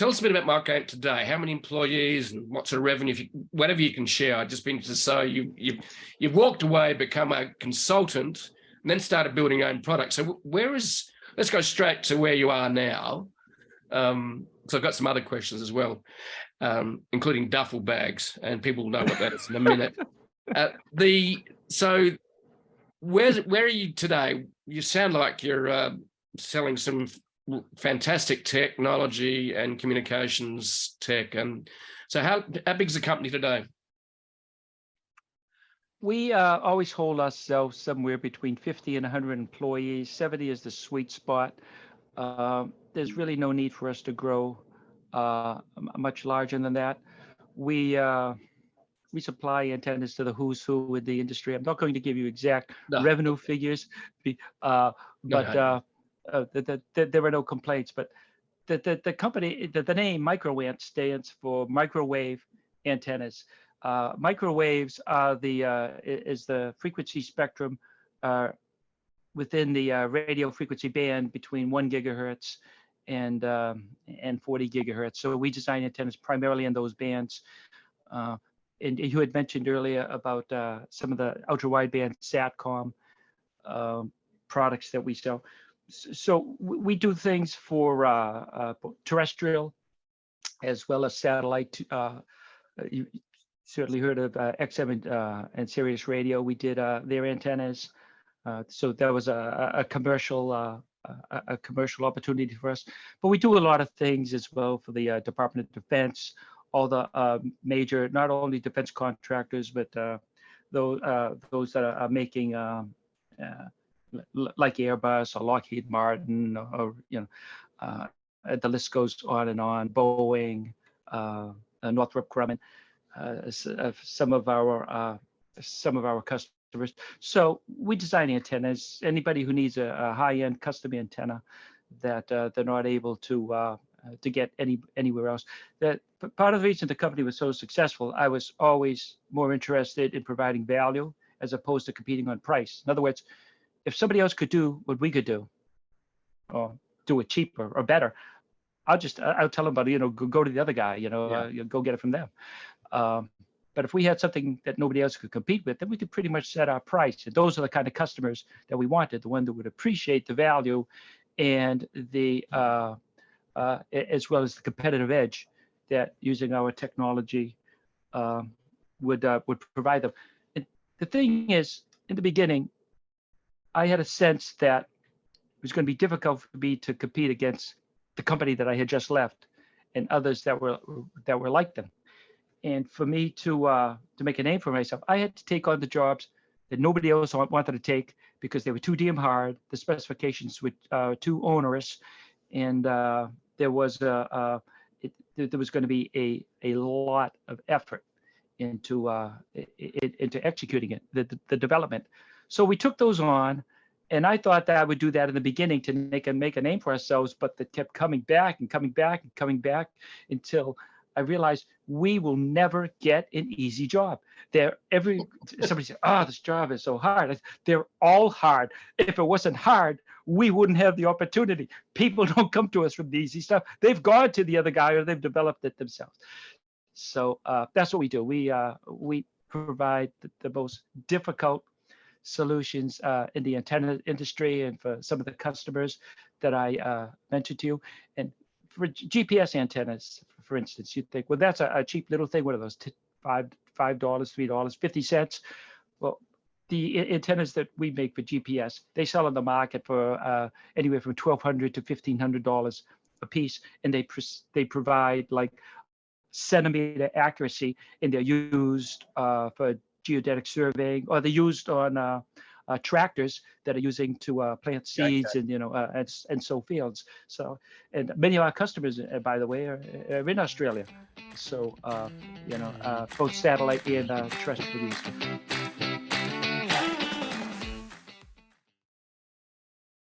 tell us a bit about McCarrick today. How many employees and what sort of revenue, whatever you can share. I'd just been to say you've walked away, become a consultant, and then started building your own product. So let's go straight to where you are now. So I've got some other questions as well, including duffel bags, and people will know what that is in a minute. So where are you today? You sound like you're selling some fantastic technology and communications tech. And so how big is the company today? We always hold ourselves somewhere between 50 and 100 employees. 70 is the sweet spot. There's really no need for us to grow much larger than that. We supply antennas to the who's who in the industry. I'm not going to give you exact revenue figures, but there are no complaints. But the company, the name Microwave stands for microwave antennas. Microwaves are is the frequency spectrum within the radio frequency band between 1 gigahertz and 40 gigahertz. So we design antennas primarily in those bands. And you had mentioned earlier about some of the ultra wideband SATCOM products that we sell. So we do things for terrestrial as well as satellite. You certainly heard of XM and Sirius Radio. We did their antennas. So that was a commercial opportunity for us. But we do a lot of things as well for the Department of Defense, all the major, not only defense contractors, but those that are making like Airbus or Lockheed Martin, or the list goes on and on. Boeing, Northrop Grumman, some of our customers. So we design antennas. Anybody who needs a high-end custom antenna that they're not able to get anywhere else. That part of the reason the company was so successful, I was always more interested in providing value as opposed to competing on price. In other words, if somebody else could do what we could do, or do it cheaper or better, I'll tell them about go to the other guy, go get it from them. But if we had something that nobody else could compete with, then we could pretty much set our price. And those are the kind of customers that we wanted, the one that would appreciate the value and the as well as the competitive edge that using our technology would provide them. And the thing is, in the beginning, I had a sense that it was going to be difficult for me to compete against the company that I had just left and others that were like them. And for me to make a name for myself, I had to take on the jobs that nobody else wanted to take because they were too damn hard. The specifications were too onerous, and there was going to be a lot of effort into executing it, the development. So we took those on, and I thought that I would do that in the beginning to make a name for ourselves, but that kept coming back and coming back and coming back until I realized we will never get an easy job. Somebody said, "Oh, this job is so hard." They're all hard. If it wasn't hard, we wouldn't have the opportunity. People don't come to us from the easy stuff. They've gone to the other guy or they've developed it themselves. So that's what we do. We provide the most difficult solutions in the antenna industry and for some of the customers that I mentioned to you. And for GPS antennas, for instance, you'd think, well, that's a cheap little thing. What are those? $5, $3, 50 cents. Well, the antennas that we make for GPS, they sell on the market for anywhere from $1,200 to $1,500 a piece, and they provide like centimeter accuracy, and they're used for geodetic surveying, or they're used on tractors that are using to plant seeds and sow fields. So, and many of our customers, by the way, are in Australia. So, both satellite and terrestrial.